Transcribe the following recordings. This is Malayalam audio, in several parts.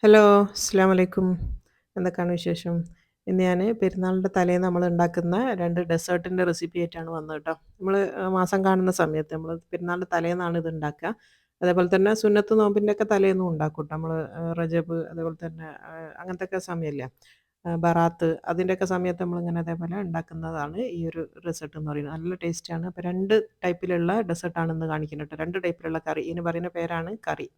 ഹലോ, അസ്സലാമു അലൈക്കും. എന്തൊക്കെയാണ് വിശേഷം? ഇന്ന് ഞാന് പെരുന്നാളിന്റെ തലേന്ന് നമ്മൾ ഉണ്ടാക്കുന്ന 2 ഡെസേർട്ടിന്റെ റെസിപ്പി ആയിട്ടാണ് വന്നത് കേട്ടോ. നമ്മള് മാസം കാണുന്ന സമയത്ത് നമ്മള് പെരുന്നാളിന്റെ തലേന്നാണ് ഇത് ഉണ്ടാക്കുക. അതേപോലെ തന്നെ സുന്നത്ത് നോമ്പിന്റെയൊക്കെ തലേന്നും ഉണ്ടാക്കും ട്ടോ. നമ്മള് റജബ് അതേപോലെ തന്നെ അങ്ങനത്തെയൊക്കെ സമയമില്ലേ, ബറാത്ത് അതിന്റെയൊക്കെ സമയത്ത് നമ്മളിങ്ങനെ അതേപോലെ ഉണ്ടാക്കുന്നതാണ് ഈ ഒരു ഡെസേർട്ട് എന്ന് പറയുന്നത്. നല്ല ടേസ്റ്റാണ്. അപ്പോൾ 2 ടൈപ്പിലുള്ള ഡെസേർട്ടാണ് ഇന്ന് കാണിക്കുന്നത് ട്ടോ. 2 ടൈപ്പിലുള്ള കറി. ഇതിന് പറയുന്ന പേരാണ് കറി.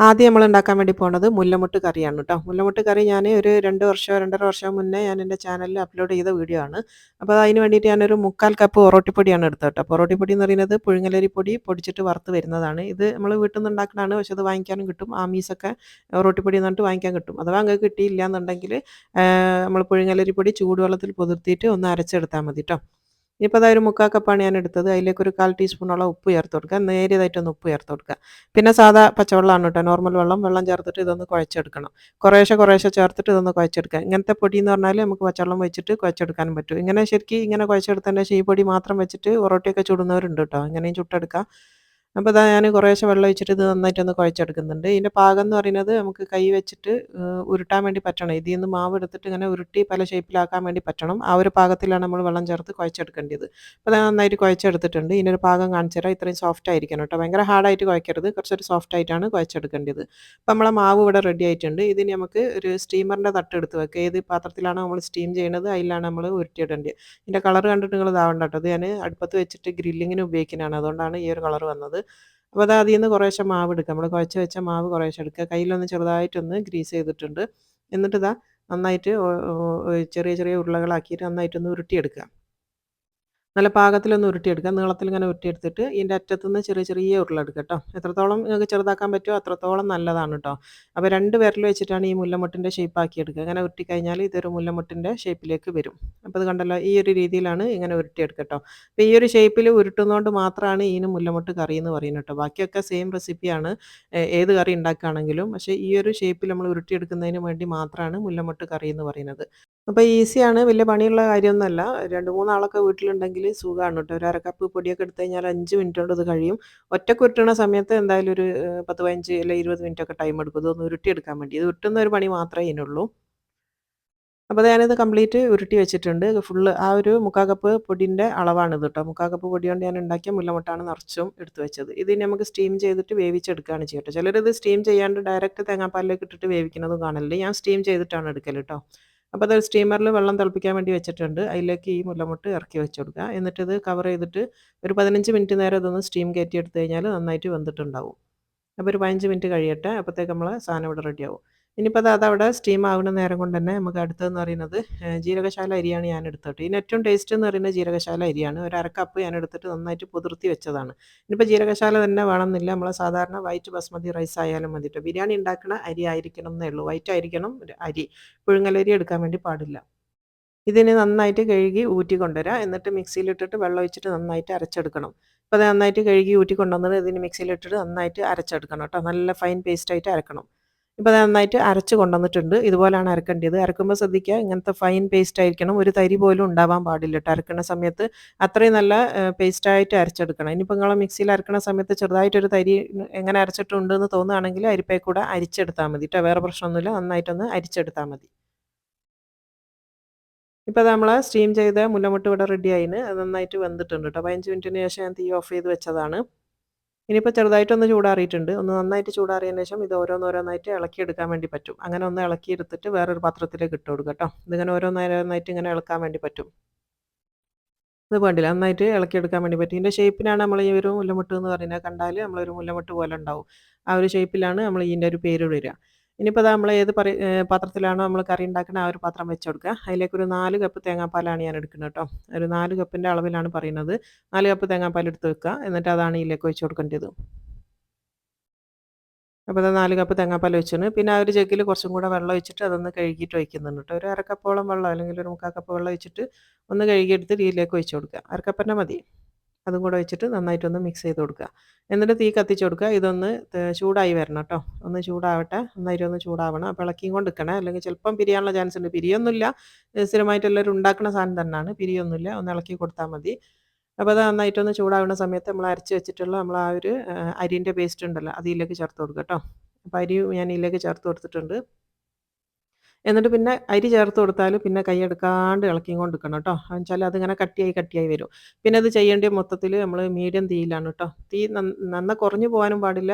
ആദ്യം നമ്മൾ ഉണ്ടാക്കാൻ വേണ്ടി പോണത് മുല്ലമുട്ട് കറിയാണ് ട്ടോ. മുല്ലമുട്ട് കറി ഞാൻ ഒരു 2 വർഷമോ 2 1/2 വർഷം മുന്നേ ഞാൻ എൻ്റെ ചാനലിൽ അപ്ലോഡ് ചെയ്ത വീഡിയോ ആണ്. അപ്പോൾ അതിന് വേണ്ടിയിട്ട് ഞാനൊരു 3/4 കപ്പ് ഒറോട്ടിപ്പൊടിയാണ് എടുത്തത് ട്ടോ. അപ്പോൾ ഒറോട്ടിപ്പൊടി എന്ന് പറയുന്നത് പുഴുങ്ങലരി പൊടി പൊടിച്ചിട്ട് വറുത്ത് വരുന്നതാണ്. ഇത് നമ്മൾ വീട്ടിൽ നിന്ന് ഉണ്ടാക്കുന്നതാണ്. പക്ഷേ അത് വാങ്ങിക്കാനും കിട്ടും. ആമീസൊക്കെ ഒറോട്ടിപ്പൊടി എന്ന് പറഞ്ഞിട്ട് വാങ്ങിക്കാൻ കിട്ടും. അഥവാ നിങ്ങൾക്ക് കിട്ടിയില്ല എന്നുണ്ടെങ്കിൽ നമ്മൾ പുഴുങ്ങലരി പൊടി ചൂടുവെള്ളത്തിൽ കുതിർത്തിയിട്ട് ഒന്ന് അരച്ചെടുത്താൽ മതി ട്ടോ. ഇനിയിപ്പോൾ അതാ ഒരു 3/4 കപ്പാണ് ഞാൻ എടുത്തത്. അതിലേക്ക് ഒരു 1/4 ടീസ്പൂണോളം ഉപ്പ് ചേർത്ത് കൊടുക്കുക. നേരിയതായിട്ടൊന്ന് ഉപ്പ് ചേർത്ത് കൊടുക്കുക. പിന്നെ സാധാ പച്ചവെള്ളമാണ് കേട്ടോ, നോർമൽ വെള്ളം. വെള്ളം ചേർത്തിട്ട് ഇതൊന്ന് കുഴച്ചെടുക്കണം. കുറേശ്ശെ കുറേശ്ശെ ചേർത്തിട്ട് ഇതൊന്ന് കുഴച്ചെടുക്കുക. ഇങ്ങനത്തെ പൊടി എന്ന് പറഞ്ഞാൽ നമുക്ക് പച്ചവെള്ളം വെച്ചിട്ട് കുഴച്ചെടുക്കാനും പറ്റും. ഇങ്ങനെ ശരിക്കും ഇങ്ങനെ കുഴച്ചെടുത്തതിൻ്റെ ശേഷം ഈ പൊടി മാത്രം വെച്ചിട്ട് ഒറോട്ടിയൊക്കെ ചുടുന്നവരുണ്ട് കേട്ടോ. ഇങ്ങനെയും ചുട്ടെടുക്കാം. അപ്പോൾ ഇതാ ഞാൻ കുറേശ്ശെ വെള്ളം ഒഴിച്ചിട്ട് ഇത് നന്നായിട്ടൊന്ന് കുഴച്ചെടുക്കുന്നുണ്ട്. ഇതിൻ്റെ പാകം എന്ന് പറയുന്നത് നമുക്ക് കൈ വെച്ചിട്ട് ഉരുട്ടാൻ വേണ്ടി പറ്റണം. ഇതിൽ നിന്ന് മാവ് എടുത്തിട്ട് ഇങ്ങനെ ഉരുട്ടി പല ഷേപ്പിലാക്കാൻ വേണ്ടി പറ്റണം. ആ ഒരു പാകത്തിലാണ് നമ്മൾ വെള്ളം ചേർത്ത് കുഴച്ചെടുക്കേണ്ടത്. അപ്പോൾ അത് നന്നായിട്ട് കുഴച്ചെടുത്തിട്ടുണ്ട്. ഇതിനൊരു പാകം കാണിച്ചു തരാം. ഇത്രയും സോഫ്റ്റ് ആയിരിക്കണം കേട്ടോ. ഭയങ്കര ഹാർഡായിട്ട് കുഴക്കരുത്. കുറച്ചൊരു സോഫ്റ്റ് ആയിട്ടാണ് കുഴച്ചെടുക്കേണ്ടത്. അപ്പോൾ നമ്മളെ മാവ് ഇവിടെ റെഡി ആയിട്ടുണ്ട്. ഇതിന് നമുക്ക് ഒരു സ്റ്റീമറിൻ്റെ തട്ട് എടുത്ത് വെക്കുക. ഏത് പാത്രത്തിലാണോ നമ്മൾ സ്റ്റീം ചെയ്യുന്നത് അതിലാണ് നമ്മൾ ഉരുട്ടിയിടേണ്ടത്. ഇതിൻ്റെ കളർ കണ്ടിട്ട് നിങ്ങൾ ഇതാവണ്ട കേട്ടോ. ഇത് ഞാൻ അടുപ്പത്ത് വെച്ചിട്ട് ഗ്രില്ലിങ്ങിന് ഉപയോഗിക്കുന്നതാണ്. അതുകൊണ്ടാണ് ഈ ഒരു കളർ വന്നത്. അപ്പോൾ അത് അതിൽ നിന്ന് കുറേശ്ശെ മാവ് എടുക്കുക. നമ്മൾ കുഴച്ച് വെച്ച മാവ് കുറേശ്ശെ എടുക്കുക. കയ്യിലൊന്ന് ചെറുതായിട്ടൊന്ന് ഗ്രീസ് ചെയ്തിട്ടുണ്ട്. എന്നിട്ട് ഇതാ നന്നായിട്ട് ചെറിയ ചെറിയ ഉരുളകളാക്കിയിട്ട് നന്നായിട്ടൊന്ന് ഉരുട്ടിയെടുക്കുക. നല്ല പാകത്തിലൊന്ന് ഉരുട്ടിയെടുക്കുക. നീളത്തിലിങ്ങനെ ഉരുട്ടിയെടുത്തിട്ട് ഇതിൻ്റെ അറ്റത്തുനിന്ന് ചെറിയ ചെറിയ ഉരുളെടുക്കുക കേട്ടോ. എത്രത്തോളം നിങ്ങൾക്ക് ചെറുതാക്കാൻ പറ്റുമോ അത്രത്തോളം നല്ലതാണ് കേട്ടോ. അപ്പോൾ 2 വിരൽ വെച്ചിട്ടാണ് ഈ മുല്ലമുട്ടിൻ്റെ ഷേപ്പ് ആക്കിയെടുക്കുക. ഇങ്ങനെ ഉരുട്ടിക്കഴിഞ്ഞാൽ ഇതൊരു മുല്ലമുട്ടിൻ്റെ ഷേപ്പിലേക്ക് വരും. അപ്പോൾ ഇത് കണ്ടല്ലോ, ഈ ഒരു രീതിയിലാണ് ഇങ്ങനെ ഉരുട്ടിയെടുക്കുക കേട്ടോ. അപ്പോൾ ഈ ഒരു ഷേപ്പിൽ ഉരുട്ടുന്നതുകൊണ്ട് മാത്രമാണ് ഇതിന് മുല്ലമുട്ട് കറി എന്ന് പറയുന്നത് കേട്ടോ. ബാക്കിയൊക്കെ സെയിം റെസിപ്പിയാണ് ഏത് കറി ഉണ്ടാക്കുകയാണെങ്കിലും. പക്ഷേ ഈ ഒരു ഷേപ്പിൽ നമ്മൾ ഉരുട്ടിയെടുക്കുന്നതിന് വേണ്ടി മാത്രമാണ് മുല്ലമുട്ട് കറി എന്ന് പറയുന്നത്. അപ്പോൾ ഈസിയാണ്. വലിയ പണിയുള്ള കാര്യമൊന്നുമല്ല. 2, 3 ആളൊക്കെ വീട്ടിലുണ്ടെങ്കിൽ സുഖമാണ് കേട്ടോ. ഒരു 1/2 കപ്പ് പൊടിയൊക്കെ എടുത്ത് കഴിഞ്ഞാൽ 5 മിനിറ്റ് കൊണ്ട് ഇത് കഴിയും. ഒറ്റയ്ക്ക് ഉരുട്ടണ സമയത്ത് എന്തായാലും ഒരു 10, 15 അല്ലെങ്കിൽ 20 മിനിറ്റൊക്കെ ടൈം എടുക്കും. ഇതൊന്ന് ഉരുട്ടിയെടുക്കാൻ വേണ്ടി. ഇത് ഉരുട്ടുന്ന ഒരു പണി മാത്രമേ ഇതിനുള്ളൂ. അപ്പോൾ ഞാനിത് കംപ്ലീറ്റ് ഉരുട്ടി വെച്ചിട്ടുണ്ട്. ഫുള്ള് ആ ഒരു 3/4 കപ്പ് പൊടിൻ്റെ അളവാണിത് കേട്ടോ. 3/4 കപ്പ് പൊടി കൊണ്ട് ഞാൻ ഉണ്ടാക്കിയ മുല്ലമുട്ടാണ് നിറച്ചും എടുത്ത് വെച്ചത്. ഇതിനി നമുക്ക് സ്റ്റീം ചെയ്തിട്ട് വേവിച്ചെടുക്കുകയാണ് ചെയ്യുക കേട്ടോ. ചിലരിത് സ്റ്റീം ചെയ്യാണ്ട് ഡയറക്റ്റ് തേങ്ങാപ്പാലിലേക്ക് ഇട്ടിട്ട് വേവിക്കുന്നതും കാണലുണ്ട്. ഞാൻ സ്റ്റീം ചെയ്തിട്ടാണ് എടുക്കൽ കേട്ടോ. അപ്പോൾ അത് സ്റ്റീമറിൽ വെള്ളം തിളപ്പിക്കാൻ വേണ്ടി വെച്ചിട്ടുണ്ട്. അതിലേക്ക് ഈ മുല്ലമുട്ട് ഇറക്കി വെച്ച് കൊടുക്കുക. എന്നിട്ടിത് കവർ ചെയ്തിട്ട് ഒരു 15 മിനിറ്റ് നേരം ഇതൊന്ന് സ്റ്റീം കയറ്റി എടുത്ത് കഴിഞ്ഞാൽ നന്നായിട്ട് വെന്തിട്ടുണ്ടാവും. അപ്പോൾ ഒരു 15 മിനിറ്റ് കഴിയട്ടെ. അപ്പോഴത്തേക്ക് നമ്മളെ സാധനം ഇവിടെ റെഡിയാവും. ഇനിയിപ്പോൾ അതവിടെ സ്റ്റീം ആവുന്ന നേരം കൊണ്ട് തന്നെ നമുക്ക് അടുത്തതെന്ന് പറയുന്നത് ജീരകശാല അരിയാണ് ഞാൻ എടുത്തത്. ഇതിന് ഏറ്റവും ടേസ്റ്റ് എന്ന് പറയുന്നത് ജീരകശാല അരിയാണ്. ഒരു 1/2 കപ്പ് ഞാൻ എടുത്തിട്ട് നന്നായിട്ട് കുതിർത്തി വെച്ചതാണ്. ഇനിയിപ്പോൾ ജീരകശാല തന്നെ വേണമെന്നില്ല. നമ്മളെ സാധാരണ വൈറ്റ് ബസ്മതി റൈസ് ആയാലും മതി ട്ടോ. ബിരിയാണി ഉണ്ടാക്കുന്ന അരി ആയിരിക്കണം എന്നേ ഉള്ളൂ. വൈറ്റ് ആയിരിക്കണം അരി. പുഴുങ്ങലരി എടുക്കാൻ വേണ്ടി പാടില്ല. ഇതിനെ നന്നായിട്ട് കഴുകി ഊറ്റി കൊണ്ടുവരിക. എന്നിട്ട് മിക്സിയിലിട്ടിട്ട് വെള്ളം ഒഴിച്ചിട്ട് നന്നായിട്ട് അരച്ചെടുക്കണം. അപ്പോൾ അത് നന്നായിട്ട് കഴുകി ഊറ്റി കൊണ്ടുവന്നത് ഇതിന് മിക്സിയിലിട്ടിട്ട് നന്നായിട്ട് അരച്ചെടുക്കണം കേട്ടോ. നല്ല ഫൈൻ പേസ്റ്റായിട്ട് അരക്കണം. ഇപ്പോൾ അത് നന്നായിട്ട് അരച്ച് കൊണ്ടുവന്നിട്ടുണ്ട്. ഇതുപോലെയാണ് അരക്കേണ്ടത്. അരക്കുമ്പോൾ ശ്രദ്ധിക്കുക, ഇങ്ങനത്തെ ഫൈൻ പേസ്റ്റ് ആയിരിക്കണം. ഒരു തരി പോലും ഉണ്ടാവാൻ പാടില്ല കേട്ടോ. അരക്കുന്ന സമയത്ത് അത്രയും നല്ല പേസ്റ്റായിട്ട് അരച്ചെടുക്കണം. ഇനിയിപ്പോൾ നിങ്ങൾ മിക്സിയിൽ അരക്കുന്ന സമയത്ത് ചെറുതായിട്ടൊരു തരി എങ്ങനെ അരച്ചിട്ടുണ്ടെന്ന് തോന്നുകയാണെങ്കിൽ അരിപ്പയിൽ കൂടെ അരിച്ചെടുത്താൽ മതി കേട്ടോ. വേറെ പ്രശ്നമൊന്നുമില്ല. നന്നായിട്ടൊന്ന് അരിച്ചെടുത്താൽ മതി. ഇപ്പോൾ നമ്മൾ സ്റ്റീം ചെയ്ത മുല്ലമുട്ട് ഇവിടെ റെഡി ആയിന്. അത് നന്നായിട്ട് വെന്തിട്ടുണ്ട് കേട്ടോ. 15 മിനിറ്റിന് ശേഷം ഞാൻ തീ ഓഫ് ചെയ്ത് വെച്ചതാണ്. ഇനിയിപ്പോൾ ചെറുതായിട്ടൊന്ന് ചൂടാറിയിട്ടുണ്ട്. ഒന്ന് നന്നായിട്ട് ചൂടാറിയതിന് ശേഷം ഇത് ഓരോന്നോരോന്നായിട്ട് ഇളക്കിയെടുക്കാൻ വേണ്ടി പറ്റും. അങ്ങനെ ഒന്ന് ഇളക്കിയെടുത്തിട്ട് വേറൊരു പാത്രത്തിലേക്ക് ഇട്ട് കൊടുക്കുക കേട്ടോ. ഇതിങ്ങനെ ഓരോന്നോരോന്നായിട്ട് ഇങ്ങനെ ഇളക്കാൻ വേണ്ടി പറ്റും. ഇത് വേണ്ടില്ല, നന്നായിട്ട് ഇളക്കിയെടുക്കാൻ വേണ്ടി പറ്റും. ഇതിൻ്റെ ഷേപ്പിനാണ് നമ്മൾ ഈ ഒരു മുല്ലമുട്ട് എന്ന് പറയുന്നത്. കണ്ടാൽ നമ്മളൊരു മുല്ലമുട്ട് പോലെ ഉണ്ടാവും. ആ ഒരു ഷേപ്പിലാണ് നമ്മൾ ഇതിൻ്റെ ഒരു പേര് വരിക. ഇനിയിപ്പോൾ നമ്മൾ ഏത് പാത്രത്തിലാണോ നമ്മൾ കറി ഉണ്ടാക്കുന്നത് ആ ഒരു പാത്രം വെച്ച് കൊടുക്കുക. അതിലേക്ക് ഒരു 4 കപ്പ് തേങ്ങാപ്പാലാണ് ഞാൻ എടുക്കുന്നത് കേട്ടോ. ഒരു 4 കപ്പിൻ്റെ അളവിലാണ് പറയുന്നത്. 4 കപ്പ് തേങ്ങാപ്പാൽ എടുത്ത് വെക്കുക. എന്നിട്ട് അതാണ് ഇതിലേക്ക് ഒഴിച്ച് കൊടുക്കേണ്ടത്. അപ്പോൾ അത് 4 കപ്പ് തേങ്ങാപ്പാൽ ഒഴിച്ചിന്. പിന്നെ ആ ഒരു ജഗ്ഗിൽ കുറച്ചും കൂടെ വെള്ളം ഒഴിച്ചിട്ട് അതൊന്ന് കഴുകിയിട്ട് ഒഴിക്കുന്നുണ്ട് കേട്ടോ. ഒരു 1/2 കപ്പോളം വെള്ളം അല്ലെങ്കിൽ ഒരു 3/4 കപ്പ് വെള്ളം ഒഴിച്ചിട്ട് ഒന്ന് കഴുകിയെടുത്ത് ഇതിലേക്ക് ഒഴിച്ച് കൊടുക്കുക. 1/2 കപ്പ് തന്നെ മതി. അതും കൂടെ വെച്ചിട്ട് നന്നായിട്ടൊന്ന് മിക്സ് ചെയ്ത് കൊടുക്കുക. എന്നിട്ട് തീ കത്തിച്ച് കൊടുക്കുക. ഇതൊന്ന് ചൂടായി വരണം കേട്ടോ. ഒന്ന് ചൂടാവട്ടെ. നന്നായിട്ടൊന്ന് ചൂടാവണം. അപ്പോൾ ഇളക്കിയും കൊണ്ട് നിൽക്കണേ. അല്ലെങ്കിൽ ചിലപ്പം പിരിയാനുള്ള ചാൻസ് ഉണ്ട്. പിരിയൊന്നുമില്ല. സ്ഥിരമായിട്ട് എല്ലാവരും ഉണ്ടാക്കുന്ന സാധനം തന്നെയാണ്. പിരിയൊന്നുമില്ല. ഒന്ന് ഇളക്കി കൊടുത്താൽ മതി. അപ്പോൾ അത് നന്നായിട്ടൊന്ന് ചൂടാവുന്ന സമയത്ത് നമ്മൾ അരച്ച് വെച്ചിട്ടുള്ള നമ്മൾ ആ ഒരു അരിൻ്റെ പേസ്റ്റ് ഉണ്ടല്ലോ അത് ഇതിലേക്ക് ചേർത്ത് കൊടുക്കുക കേട്ടോ. അപ്പോൾ അരി ഞാൻ ഇതിലേക്ക് ചേർത്ത് കൊടുത്തിട്ടുണ്ട്. എന്നിട്ട് പിന്നെ അരി ചേർത്ത് കൊടുത്താൽ പിന്നെ കൈയ്യെടുക്കാണ്ട് ഇളക്കിക്കൊണ്ട് നിൽക്കണം കേട്ടോ. എന്നുവെച്ചാൽ അതിങ്ങനെ കട്ടിയായി കട്ടിയായി വരും. പിന്നെ അത് ചെയ്യേണ്ടത് മൊത്തത്തിൽ നമ്മൾ മീഡിയം തീയിലാണ് കേട്ടോ. തീ നന്ന കുറഞ്ഞു പോകാനും പാടില്ല,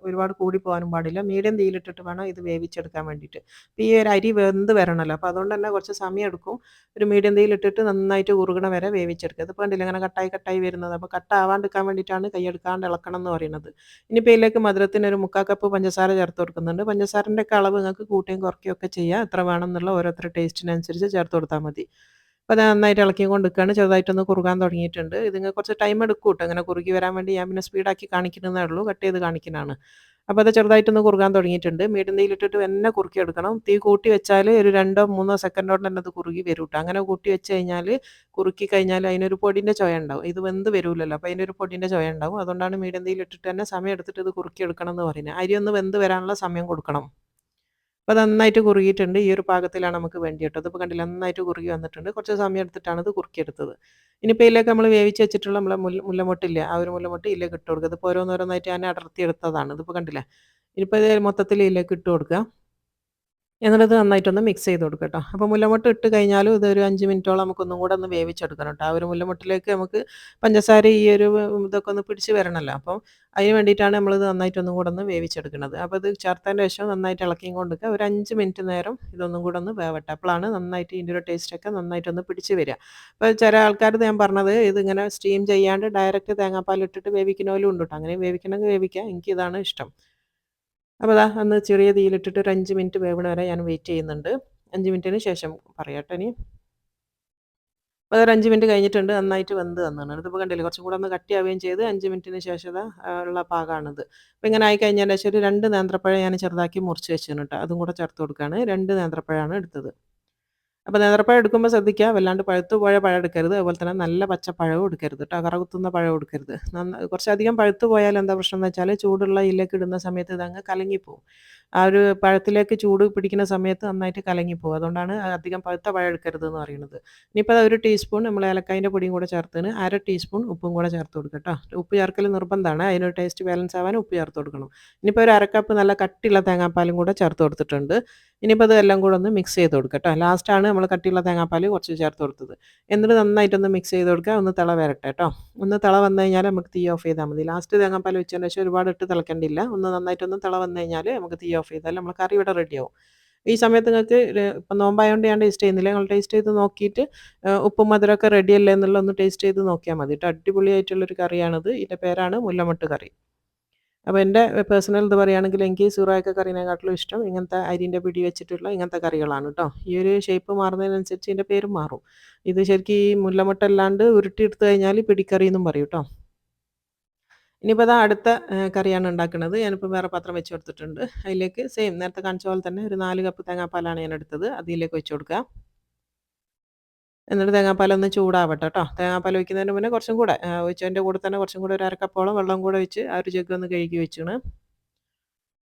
ഒരുപാട് കൂടി പോകാനും പാടില്ല. മീഡിയം തീയിലിട്ടിട്ട് വേണം ഇത് വേവിച്ചെടുക്കാൻ വേണ്ടിയിട്ട്. അപ്പോൾ ഈ ഒരു അരി വെന്ത് വരണമല്ലോ. അപ്പോൾ അതുകൊണ്ട് തന്നെ കുറച്ച് സമയം എടുക്കും. ഒരു മീഡിയം തീയിലിട്ടിട്ട് നന്നായിട്ട് ഉരുകണ വരെ വേവിച്ചെടുക്കുക. ഇതിപ്പോൾ കണ്ടില്ല ഇങ്ങനെ കട്ടായി കട്ടായി വരുന്നത്. അപ്പോൾ കട്ടാവാണ്ടിരിക്കാൻ വേണ്ടിയിട്ടാണ് കൈയ്യെടുക്കാണ്ട് ഇളക്കണം എന്ന് പറയുന്നത്. ഇനിയിപ്പോൾ ഇതിലേക്ക് മധുരത്തിന് ഒരു 3/4 കപ്പ് പഞ്ചസാര ചേർത്ത് കൊടുക്കുന്നുണ്ട്. പഞ്ചസാരൻ്റെ ഒക്കെ അളവ് നിങ്ങൾക്ക് കൂട്ടുകയും കുറയ്ക്കുകയും ഒക്കെ ചെയ്യാം. എത്ര വേണമെന്നുള്ള ഓരോരുത്തരുടെ ടേസ്റ്റിനനുസരിച്ച് ചേർത്ത് കൊടുത്താൽ മതി. അപ്പോൾ അത് നന്നായിട്ട് ഇളക്കി കൊണ്ട് നിൽക്കുകയാണ്. ചെറുതായിട്ടൊന്ന് കുറുകാൻ തുടങ്ങിയിട്ടുണ്ട്. ഇതിങ്ങ് കുറച്ച് ടൈം എടുക്കും കേട്ടോ. ഇങ്ങനെ കുറുകി വരാൻ വേണ്ടി ഞാൻ പിന്നെ സ്പീഡാക്കി കാണിക്കുന്നതേ ഉള്ളൂ. കട്ട് ചെയ്ത് കാണിക്കുന്നതാണ്. അപ്പോൾ അത് ചെറുതായിട്ടൊന്ന് കുറുകാൻ തുടങ്ങിയിട്ടുണ്ട്. മീഡിയം തീയിലിട്ടിട്ട് തന്നെ കുറുക്കി എടുക്കണം. തീ കൂട്ടി വെച്ചാൽ ഒരു 2-3 സെക്കൻഡ് കൊണ്ട് തന്നെ അത് കുറുകി വരും കേട്ടോ. അങ്ങനെ കൂട്ടി വെച്ച് കഴിഞ്ഞാൽ കുറുക്കി കഴിഞ്ഞാൽ അതിനൊരു പൊടിൻ്റെ ചൊയ ഉണ്ടാവും. ഇത് വെന്ത് വരില്ലല്ലോ. അപ്പോൾ അതിൻ്റെ ഒരു പൊടിൻ്റെ ചൊയ ഉണ്ടാവും. അതുകൊണ്ടാണ് മീഡിയം തീയിലിട്ടിട്ട് തന്നെ സമയം എടുത്തിട്ട് ഇത് കുറുക്കി എടുക്കണം എന്ന് പറയുന്നത്. അരി ഒന്ന് വെന്ത് വരാനുള്ള സമയം കൊടുക്കണം. അപ്പോൾ അത് നന്നായിട്ട് കുറുകിയിട്ടുണ്ട്. ഈ ഒരു പാകത്തിലാണ് നമുക്ക് വേണ്ടി കേട്ടോ. ഇതിപ്പോൾ കണ്ടില്ല നന്നായിട്ട് കുറുകി വന്നിട്ടുണ്ട്. കുറച്ച് സമയം എടുത്തിട്ടാണ് ഇത് കുറുക്കിയെടുത്തത്. ഇനിയിപ്പോൾ ഇതിലേക്ക് നമ്മൾ വേവിച്ച് വെച്ചിട്ടുള്ള നമ്മളെ മുല്ലമൊട്ടില്ലേ, ആ ഒരു മുല്ലമൊട്ട് ഇതിലേക്ക് ഇട്ട് കൊടുക്കുക. ഇതിപ്പോൾ ഓരോന്നോരോന്നായിട്ട് ഞാൻ അടർത്തിയെടുത്തതാണ്. ഇതിപ്പോൾ കണ്ടില്ലേ. ഇനിയിപ്പോൾ ഇത് മൊത്തത്തിൽ ഇതിലേക്ക് ഇട്ട് കൊടുക്കുക. എന്നിട്ട് നന്നായിട്ടൊന്ന് മിക്സ് ചെയ്ത് കൊടുക്കുക കേട്ടോ. അപ്പോൾ മുല്ലമൊട്ട് ഇട്ട് കഴിഞ്ഞാലും ഇതൊരു 5 മിനിറ്റോളം നമുക്കൊന്നും കൂടെ ഒന്ന് വേവിച്ചെടുക്കണം കേട്ടോ. ആ ഒരു മുല്ലമൊട്ടിലേക്ക് നമുക്ക് പഞ്ചസാര ഈ ഒരു ഇതൊക്കെ ഒന്ന് പിടിച്ച് വരണമല്ലോ. അപ്പം അതിന് വേണ്ടിയിട്ടാണ് നമ്മളിത് നന്നായിട്ടൊന്നും കൂടെ ഒന്ന് വേവിച്ചെടുക്കുന്നത്. അപ്പോൾ ഇത് ചേർത്തതിൻ്റെ ശേഷം നന്നായിട്ട് ഇളക്കിയും കൊണ്ടിരിക്കുക. ഒരു 5 മിനിറ്റ് നേരം ഇതൊന്നും കൂടെ ഒന്ന് വേവട്ടെ. അപ്പോഴാണ് നന്നായിട്ട് ഇതിൻ്റെ ഒരു ടേസ്റ്റൊക്കെ നന്നായിട്ടൊന്ന് പിടിച്ച് വരിക. അപ്പോൾ ചില ആൾക്കാർ ഞാൻ പറഞ്ഞത് ഇതിങ്ങനെ സ്റ്റീം ചെയ്യാണ്ട് ഡയറക്റ്റ് തേങ്ങാപ്പാൽ ഇട്ടിട്ട് വേവിക്കുന്നതിലും ഉണ്ട് കേട്ടോ. അങ്ങനെ വേവിക്കണമെങ്കിൽ വേവിക്കാം. എനിക്കിതാണ് ഇഷ്ടം. അപ്പോൾ ദാ ഒന്ന് ചെറിയ തീയിലിട്ടിട്ട് ഒരു 5 മിനിറ്റ് വേവണ വരെ ഞാൻ വെയിറ്റ് ചെയ്യുന്നുണ്ട്. 5 മിനിറ്റിന് ശേഷം പറയാട്ടോ ഇനി. അപ്പോൾ അതൊരു 5 മിനിറ്റ് കഴിഞ്ഞിട്ടുണ്ട്. നന്നായിട്ട് വെന്ത് വന്നതാണ്. ഇതിപ്പോൾ കണ്ടില്ലേ കുറച്ചും കൂടെ ഒന്ന് കട്ടിയാവുകയും ചെയ്ത് 5 മിനിറ്റിന് ശേഷം ദാ ഉള്ള പാകമാണിത്. അപ്പോൾ ഇങ്ങനെ ആയി കഴിഞ്ഞതിന് ശേഷം ഒരു 2 നേന്ത്രപ്പഴം ഞാൻ ചെറുതാക്കി മുറിച്ച് വെച്ചിരുന്നു കേട്ടോ. അതും കൂടെ ചേർത്ത് കൊടുക്കുകയാണ്. 2 നേന്ത്രപ്പഴമാണ് എടുത്തത്. അപ്പോൾ നേന്ത്രപ്പഴം എടുക്കുമ്പോൾ ശ്രദ്ധിക്കുക വല്ലാണ്ട് പഴുത്തു പോയ പഴം എടുക്കരുത്. അതുപോലെ തന്നെ നല്ല പച്ചപ്പഴവും എടുക്കരുത് കേട്ടോ. കറകുത്തുന്ന പഴവും എടുക്കരുത്. കുറച്ചധികം പഴുത്തു പോയാൽ എന്താ പ്രശ്നം എന്ന് വെച്ചാൽ ചൂടുള്ള ഇതിലേക്ക് ഇടുന്ന സമയത്ത് ഇതങ്ങ് കലങ്ങിപ്പോവും. ആ ഒരു പഴത്തിലേക്ക് ചൂട് പിടിക്കുന്ന സമയത്ത് നന്നായിട്ട് കലങ്ങിപ്പോവും. അതുകൊണ്ടാണ് അധികം പഴുത്ത പഴം എടുക്കരുത് എന്ന് പറയുന്നത്. ഇനിയിപ്പോൾ അത് 1 ടീസ്പൂൺ നമ്മൾ ഏലക്കായൻ്റെ പൊടിയും കൂടെ ചേർത്തതിന് 1/2 ടീസ്പൂൺ ഉപ്പും കൂടെ ചേർത്ത് കൊടുക്കുക കേട്ടോ. ഉപ്പ് ചേർക്കൽ നിർബന്ധമാണ്. അതിനൊരു ടേസ്റ്റ് ബാലൻസ് ആവാൻ ഉപ്പ് ചേർത്ത് കൊടുക്കണം. ഇനിയിപ്പോൾ ഒരു 1/2 കപ്പ് നല്ല കട്ടിയുള്ള തേങ്ങാപ്പാലും കൂടെ ചേർത്ത് കൊടുത്തിട്ടുണ്ട്. ഇനിയിപ്പോൾ അതെല്ലാം കൂടെ ഒന്ന് മിക്സ് ചെയ്ത് കൊടുക്കുക കേട്ടോ. ലാസ്റ്റാണ് നമ്മൾ കട്ടിയുള്ള തേങ്ങാപ്പാൽ കുറച്ച് ചേർത്ത് കൊടുത്തത്. എന്നിട്ട് നന്നായിട്ടൊന്ന് മിക്സ് ചെയ്ത് കൊടുക്കുക. ഒന്ന് തിള വരട്ടെ കേട്ടോ. ഒന്ന് തിള വന്നു കഴിഞ്ഞാൽ നമുക്ക് തീ ഓഫ് ചെയ്താൽ മതി. ലാസ്റ്റ് തേങ്ങാപ്പാൽ വെച്ചതിന് ശേഷം ഒരുപാട് ഇട്ട് തിളക്കേണ്ടില്ല. ഒന്ന് നന്നായിട്ടൊന്ന് തിള വന്നു കഴിഞ്ഞാൽ നമുക്ക് തീ ഓഫ് ചെയ്താൽ നമ്മൾ കറി ഇവിടെ റെഡിയാവും. ഈ സമയത്ത് നിങ്ങൾക്ക് ഇപ്പം നോമ്പായതുകൊണ്ട് ഞാൻ ടേസ്റ്റ് ചെയ്യുന്നില്ല. നിങ്ങൾ ടേസ്റ്റ് ചെയ്ത് നോക്കിയിട്ട് ഉപ്പും മധുരമൊക്കെ റെഡിയല്ലേ എന്നുള്ള ഒന്ന് ടേസ്റ്റ് ചെയ്ത് നോക്കിയാൽ മതി കേട്ടോ. അടിപൊളിയായിട്ടുള്ളൊരു കറിയാണിത്. ഇതിൻ്റെ പേരാണ് മുല്ലമൊട്ട് കറി. അപ്പോൾ എൻ്റെ പേഴ്സണൽ ഇത് പറയുകയാണെങ്കിൽ എനിക്ക് സുറായൊക്കെ കറീനെക്കാട്ടിലും ഇഷ്ടം ഇങ്ങനത്തെ അരിൻ്റെ പിടി വെച്ചിട്ടുള്ള ഇങ്ങനത്തെ കറികളാണ് കേട്ടോ. ഈ ഒരു ഷേപ്പ് മാറുന്നതിനനുസരിച്ച് ഇതിൻ്റെ പേരും മാറും. ഇത് ശരിക്കും ഈ മുല്ലമുട്ട അല്ലാണ്ട് ഉരുട്ടിയെടുത്ത് കഴിഞ്ഞാൽ പിടിക്കറി എന്നും പറയും കേട്ടോ. ഇനിയിപ്പോൾ അതാ അടുത്ത കറിയാണ് ഉണ്ടാക്കുന്നത്. ഞാനിപ്പോൾ വേറെ പാത്രം വെച്ച് കൊടുത്തിട്ടുണ്ട്. അതിലേക്ക് സെയിം നേരത്തെ കാണിച്ച പോലെ തന്നെ ഒരു 4 കപ്പ് തേങ്ങാപ്പാലാണ് ഞാൻ എടുത്തത്. അതിലേക്ക് വെച്ച് കൊടുക്കുക. എന്നിട്ട് തേങ്ങാപ്പാലൊന്ന് ചൂടാവട്ടെ കേട്ടോ. തേങ്ങാപ്പാൽ ഒഴിക്കുന്നതിന് മുന്നേ കുറച്ചും കൂടെ ഒഴിച്ചതിൻ്റെ കൂടെ തന്നെ കുറച്ചും കൂടെ ഒരു 1/2 കപ്പോളം വെള്ളം കൂടെ ഒഴിച്ച് ആ ഒരു ജഗ് ഒന്ന് കഴുകി വെച്ചാണ്.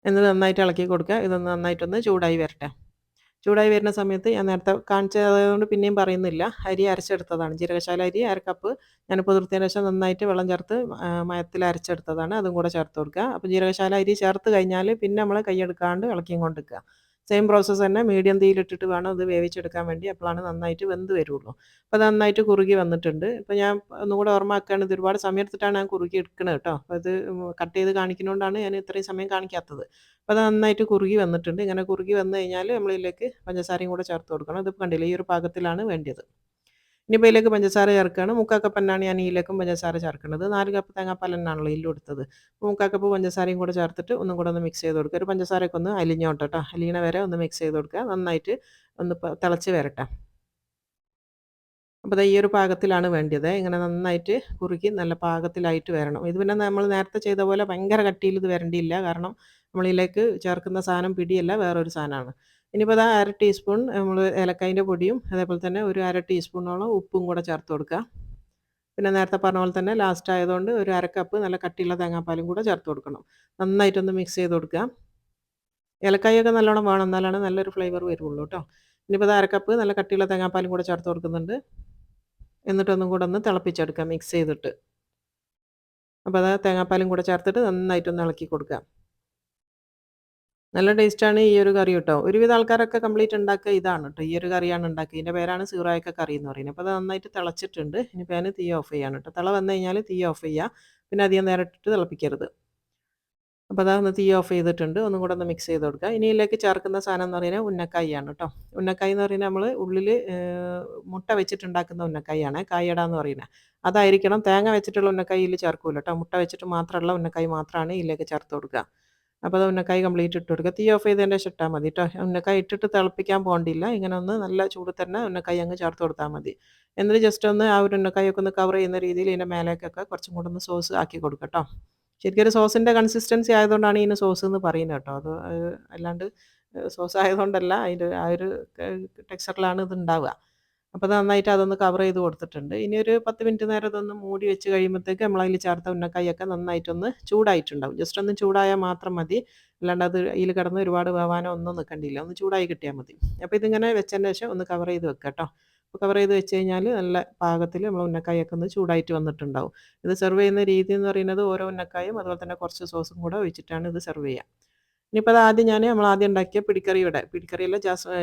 എന്നിട്ട് നന്നായിട്ട് ഇളക്കി കൊടുക്കുക. ഇതൊന്ന് നന്നായിട്ടൊന്ന് ചൂടായി വരട്ടെ. ചൂടായി വരുന്ന സമയത്ത് ഞാൻ നേരത്തെ കാണിച്ചതുകൊണ്ട് പിന്നെയും പറയുന്നില്ല. അരി അരച്ചെടുത്തതാണ്. ജീരകശാല അരി 1/2 കപ്പ് ഞാൻ കുതിർത്തതിന് ശേഷം നന്നായിട്ട് വെള്ളം ചേർത്ത് മയത്തിൽ അരച്ചെടുത്തതാണ്. അതും കൂടെ ചേർത്ത് കൊടുക്കുക. അപ്പോൾ ജീരകശാല അരി ചേർത്ത് കഴിഞ്ഞാൽ പിന്നെ നമ്മൾ കൈയ്യെടുക്കാണ്ട് ഇളക്കിയും കൊണ്ടിരിക്കുക. സെയിം പ്രോസസ്സ് തന്നെ മീഡിയം തീയിലിട്ടിട്ട് വേണം ഇത് വേവിച്ചെടുക്കാൻ വേണ്ടി. അപ്പോഴാണ് നന്നായിട്ട് വെന്ത് വരുള്ളൂ. അപ്പോൾ അത് നന്നായിട്ട് കുറുകി വന്നിട്ടുണ്ട്. ഇപ്പോൾ ഞാൻ ഒന്നുകൂടെ ഓർമ്മയാക്കുകയാണ്. ഇത് ഒരുപാട് സമയം എടുത്തിട്ടാണ് ഞാൻ കുറുകി എടുക്കുന്നത് കേട്ടോ. അപ്പോൾ ഇത് കട്ട് ചെയ്ത് കാണിക്കുന്നതുകൊണ്ടാണ് ഞാൻ ഇത്രയും സമയം കാണിക്കാത്തത്. അപ്പോൾ അത് നന്നായിട്ട് കുറുകി വന്നിട്ടുണ്ട്. ഇങ്ങനെ കുറുകി വന്നു കഴിഞ്ഞാൽ നമ്മളിതിലേക്ക് പഞ്ചസാരയും കൂടെ ചേർത്ത് കൊടുക്കണം. ഇത് കണ്ടില്ലേ ഈ ഒരു പാകത്തിലാണ് വേണ്ടത്. ഇനിയിപ്പോൾ ഇതിലേക്ക് പഞ്ചസാര ചേർക്കുകയാണ്. 3/4 കപ്പ് തന്നെയാണ് ഞാൻ ഇതിലേക്കും പഞ്ചസാര ചേർക്കുന്നത്. 4 കപ്പ് തേങ്ങാപ്പാൽ തന്നെയാണല്ലോ ഇതിലും എടുത്തത്. അപ്പോൾ 3/4 കപ്പ് പഞ്ചസാരയും കൂടെ ചേർത്തിട്ട് ഒന്നും കൂടെ ഒന്ന് മിക്സ് ചെയ്ത് കൊടുക്കുക. ഒരു പഞ്ചസാരയൊക്കെ ഒന്ന് അലിഞ്ഞോട്ടെ കേട്ടോ. അലിയണ വരെ ഒന്ന് മിക്സ് ചെയ്ത് കൊടുക്കുക. നന്നായിട്ട് ഒന്ന് തിളച്ച് വരട്ടെ. അപ്പോൾ ദാ ഈ ഒരു പാകത്തിലാണ് വേണ്ടത്. ഇങ്ങനെ നന്നായിട്ട് കുറുകി നല്ല പാകത്തിലായിട്ട് വരണം. ഇത് പിന്നെ നമ്മൾ നേരത്തെ ചെയ്ത പോലെ ഭയങ്കര കട്ടിയിൽ ഇത് വരേണ്ടിയില്ല. കാരണം നമ്മളിതിലേക്ക് ചേർക്കുന്ന സാധനം പിടിയല്ല വേറൊരു സാധനമാണ്. ഇനിയിപ്പോൾ ദാ 1/2 ടീസ്പൂൺ നമ്മൾ ഏലക്കായൻ്റെ പൊടിയും അതേപോലെ തന്നെ ഒരു 1/2 ടീസ്പൂണോളം ഉപ്പും കൂടെ ചേർത്ത് കൊടുക്കുക. പിന്നെ നേരത്തെ പറഞ്ഞ പോലെ തന്നെ ലാസ്റ്റ് ആയതുകൊണ്ട് ഒരു 1/2 കപ്പ് നല്ല കട്ടിയുള്ള തേങ്ങാപ്പാലും കൂടെ ചേർത്ത് കൊടുക്കണം. നന്നായിട്ടൊന്ന് മിക്സ് ചെയ്ത് കൊടുക്കുക. ഏലക്കായൊക്കെ നല്ലോണം വേണം. എന്നാലാണ് നല്ലൊരു ഫ്ലേവർ വരുള്ളൂ ട്ടോ. ഇനിയിപ്പോൾ 1/2 കപ്പ് നല്ല കട്ടിയുള്ള തേങ്ങാപ്പാലും കൂടെ ചേർത്ത് കൊടുക്കുന്നുണ്ട്. എന്നിട്ടൊന്നും കൂടെ ഒന്ന് തിളപ്പിച്ചെടുക്കാം മിക്സ് ചെയ്തിട്ട്. അപ്പോൾ അതാ തേങ്ങാപ്പാലും കൂടെ ചേർത്തിട്ട് നന്നായിട്ടൊന്ന് ഇളക്കി കൊടുക്കുക. നല്ല ടേസ്റ്റാണ് ഈ ഒരു കറി ട്ടോ. ഒരുവിധം ആൾക്കാരൊക്കെ കംപ്ലീറ്റ് ഉണ്ടാക്കുക ഇതാണ് ട്ടോ. ഈ ഒരു കറിയാണ് ഉണ്ടാക്കുക. ഇതിൻ്റെ പേരാണ് സീറായക്ക കറി എന്ന് പറയുന്നത്. അപ്പോൾ അത് നന്നായിട്ട് തിളച്ചിട്ടുണ്ട്. ഇനിയിപ്പോൾ ഞാൻ തീ ഓഫ് ചെയ്യാണ് ട്ടോ. തിള വന്നു കഴിഞ്ഞാൽ തീ ഓഫ് ചെയ്യുക. പിന്നെ അധികം നേരം ഇട്ടിട്ട് തിളപ്പിക്കരുത്. അപ്പോൾ അതാ ഒന്ന് തീ ഓഫ് ചെയ്തിട്ടുണ്ട്. ഒന്നും കൂടെ ഒന്ന് മിക്സ് ചെയ്ത് കൊടുക്കുക. ഇനി ഇതിലേക്ക് ചേർക്കുന്ന സാധനം എന്ന് പറയുന്നത് ഉന്നക്കായാണ് ട്ടോ. ഉന്നക്കായ എന്ന് പറയുന്നത് നമ്മൾ ഉള്ളിൽ മുട്ട വെച്ചിട്ടുണ്ടാക്കുന്ന ഉന്നക്കായാണ്. കായട എന്ന് പറയുന്നത്. അതായിരിക്കണം. തേങ്ങ വെച്ചിട്ടുള്ള ഉന്നക്കായ ഇതിൽ ചേർക്കൂല ട്ടോ. മുട്ട വെച്ചിട്ട് മാത്രമുള്ള ഉന്നക്കായ മാത്രമാണ് ഇതിലേക്ക് ചേർത്ത് കൊടുക്കുക. അപ്പോൾ അത് ഉന്നക്കായ കംപ്ലീറ്റ് ഇട്ട് കൊടുക്കുക. തീ ഓഫ് ചെയ്തതിൻ്റെ ശേഷം ഇട്ടാൽ മതി ട്ടോ. ഉന്നക്കായ ഇട്ടിട്ട് തിളപ്പിക്കാൻ പോകണ്ടില്ല. ഇങ്ങനെ ഒന്ന് നല്ല ചൂടിൽ തന്നെ ഉന്നക്കായ അങ്ങ് ചേർത്ത് കൊടുത്താൽ മതി. എന്നിട്ട് ജസ്റ്റ് ഒന്ന് ആ ഒരു ഉന്നക്കായൊക്കെ ഒന്ന് കവർ ചെയ്യുന്ന രീതിയിൽ ഇതിൻ്റെ മേലേക്കൊക്കെ കുറച്ചും കൂടെ ഒന്ന് സോസ് ആക്കി കൊടുക്കുക ട്ടോ. ശരിക്കും ഒരു സോസിൻ്റെ കൺസിസ്റ്റൻസി ആയതുകൊണ്ടാണ് ഇതിന് സോസ് എന്ന് പറയുന്നത് കേട്ടോ. അത് അല്ലാണ്ട് സോസ് ആയതുകൊണ്ടല്ല. അതിൻ്റെ ആ ഒരു ടെക്സ്ചറിലാണ് ഇത് ഉണ്ടാവുക. അപ്പോൾ അത് നന്നായിട്ട് അതൊന്ന് കവർ ചെയ്ത് കൊടുത്തിട്ടുണ്ട്. ഇനി ഒരു 10 മിനിറ്റ് നേരം ഇതൊന്ന് മൂടി വെച്ച് കഴിയുമ്പോഴത്തേക്ക് നമ്മളതിൽ ചേർത്ത ഉന്നക്കായൊക്കെ നന്നായിട്ടൊന്ന് ചൂടായിട്ടുണ്ടാവും. ജസ്റ്റ് ഒന്ന് ചൂടായാൽ മാത്രം മതി. അല്ലാണ്ട് അത് അതിൽ കിടന്ന് ഒരുപാട് വേവാനോ ഒന്നും നിൽക്കണ്ടില്ല. ഒന്ന് ചൂടായി കിട്ടിയാൽ മതി. അപ്പോൾ ഇതിങ്ങനെ വെച്ചതിന് ശേഷം ഒന്ന് കവർ ചെയ്ത് വെക്കുക കേട്ടോ. അപ്പോൾ കവർ ചെയ്ത് വെച്ച് കഴിഞ്ഞാൽ നല്ല പാകത്തിൽ നമ്മൾ ഉന്നക്കായൊക്കെ ഒന്ന് ചൂടായിട്ട് വന്നിട്ടുണ്ടാവും. ഇത് സെർവ് ചെയ്യുന്ന രീതി എന്ന് പറയുന്നത് ഓരോ ഉന്നക്കായും അതുപോലെ തന്നെ കുറച്ച് സോസും കൂടെ ഒഴിച്ചിട്ടാണ് ഇത് സെർവ് ചെയ്യുക. ഇനിയിപ്പോൾ അത് ആദ്യം നമ്മൾ ആദ്യം ഉണ്ടാക്കിയ പിടിക്കറിയല്ല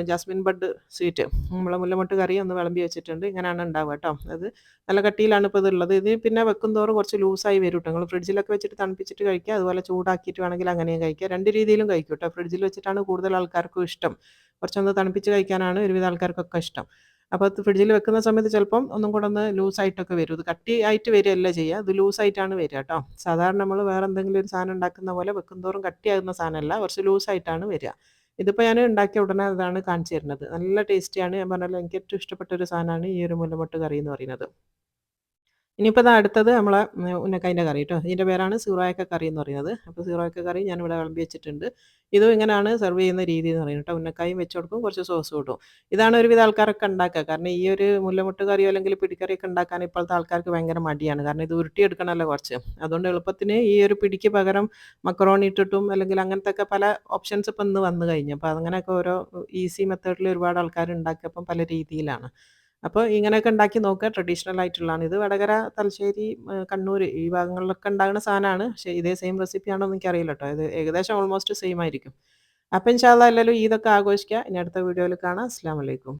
ജാസ്മിൻ ബഡ് സ്വീറ്റ് നമ്മളെ മുല്ലമൊട്ട് കറി ഒന്ന് വിളമ്പി വെച്ചിട്ടുണ്ട്. ഇങ്ങനെയാണ് ഉണ്ടാവുക കേട്ടോ. അത് നല്ല കട്ടിയിലാണ് ഇപ്പോൾ ഇതുള്ളത്. ഇത് പിന്നെ വെക്കും തോറും കുറച്ച് ലൂസായി വരും കേട്ടോ. നിങ്ങൾ ഫ്രിഡ്ജിലൊക്കെ വെച്ചിട്ട് തണുപ്പിച്ചിട്ട് കഴിക്കുക. അതുപോലെ ചൂടാക്കിയിട്ട് വേണമെങ്കിൽ അങ്ങനെയും കഴിക്കുക. 2 രീതിയിലും കഴിക്കും കേട്ടോ. ഫ്രിഡ്ജിൽ വെച്ചിട്ടാണ് കൂടുതൽ ആൾക്കാർക്കും ഇഷ്ടം. കുറച്ചൊന്ന് തണുപ്പിച്ച് കഴിക്കാനാണ് ഒരുവിധ ആൾക്കാർക്കൊക്കെ ഇഷ്ടം. അപ്പോൾ അത് ഫ്രിഡ്ജിൽ വെക്കുന്ന സമയത്ത് ചിലപ്പം ഒന്നും കൂടെ ഒന്ന് ലൂസായിട്ടൊക്കെ വരും. ഇത് കട്ടിയായിട്ട് വരികയല്ല ചെയ്യുക. ഇത് ലൂസായിട്ടാണ് വരിക കേട്ടോ. സാധാരണ നമ്മൾ വേറെ എന്തെങ്കിലും ഒരു സാധനം ഉണ്ടാക്കുന്ന പോലെ വെക്കുന്തോറും കട്ടിയാകുന്ന സാധനമല്ല, കുറച്ച് ലൂസായിട്ടാണ് വരിക. ഇതിപ്പോൾ ഞാൻ ഉണ്ടാക്കിയ ഉടനെ അതാണ് കാണിച്ചു തരുന്നത്. നല്ല ടേസ്റ്റിയാണ്. ഞാൻ പറഞ്ഞല്ലോ എനിക്ക് ഏറ്റവും ഇഷ്ടപ്പെട്ട ഒരു സാധനമാണ് ഈ ഒരു മുല്ലമൊട്ട് കറി എന്ന് പറയുന്നത്. ഇനിയിപ്പോൾ അടുത്തത് നമ്മളെ ഉന്നക്കായൻ്റെ കറി കേട്ടോ. ഇതിൻ്റെ പേരാണ് സീറായക്ക കറി എന്ന് പറയുന്നത്. അപ്പോൾ സീറായക്ക കറി ഞാനിവിടെ വിളമ്പി വെച്ചിട്ടുണ്ട്. ഇതും ഇങ്ങനെയാണ് സെർവ് ചെയ്യുന്ന രീതി എന്ന് പറയുന്നത് കേട്ടോ. ഉന്നക്കായും വെച്ച് കൊടുക്കും, കുറച്ച് സോസ് കൊടുക്കും. ഇതാണ് ഒരുവിധ ആൾക്കാരൊക്കെ ഉണ്ടാക്കുക. കാരണം ഈ ഒരു മുല്ലമുട്ട് കറിയോ അല്ലെങ്കിൽ പിടിക്കറിയൊക്കെ ഉണ്ടാക്കാൻ ഇപ്പോഴത്തെ ആൾക്കാർക്ക് ഭയങ്കര മടിയാണ്. കാരണം ഇത് ഉരുട്ടിയെടുക്കണമല്ലോ കുറച്ച്. അതുകൊണ്ട് എളുപ്പത്തിന് ഈ ഒരു പിടിക്ക് പകരം മക്കറോണി ഇട്ടിട്ടും അല്ലെങ്കിൽ അങ്ങനത്തെ പല ഓപ്ഷൻസ് ഇപ്പം ഇന്ന് വന്നു കഴിഞ്ഞു. അപ്പോൾ അങ്ങനെയൊക്കെ ഓരോ ഈസി മെത്തേഡിൽ ഒരുപാട് ആൾക്കാർ ഉണ്ടാക്കിയപ്പം പല രീതിയിലാണ്. അപ്പോൾ ഇങ്ങനെയൊക്കെ ഉണ്ടാക്കി നോക്കുക. ട്രഡീഷണൽ ആയിട്ടുള്ളതാണ്. ഇത് വടകര, തലശ്ശേരി, കണ്ണൂർ ഈ ഭാഗങ്ങളിലൊക്കെ ഉണ്ടാകുന്ന സാധനമാണ്. പക്ഷേ ഇതേ സെയിം റെസിപ്പിയാണോ എന്ന് എനിക്കറിയില്ല കേട്ടോ. ഇത് ഏകദേശം ഓൾമോസ്റ്റ് സെയിം ആയിരിക്കും. അപ്പോൾ ഇൻഷാ അല്ലാഹ് എല്ലാവരും ഈദൊക്കെ ആഘോഷിക്കുക. ഇനി അടുത്ത വീഡിയോയിൽ കാണാം. അസ്സലാമു അലൈക്കും.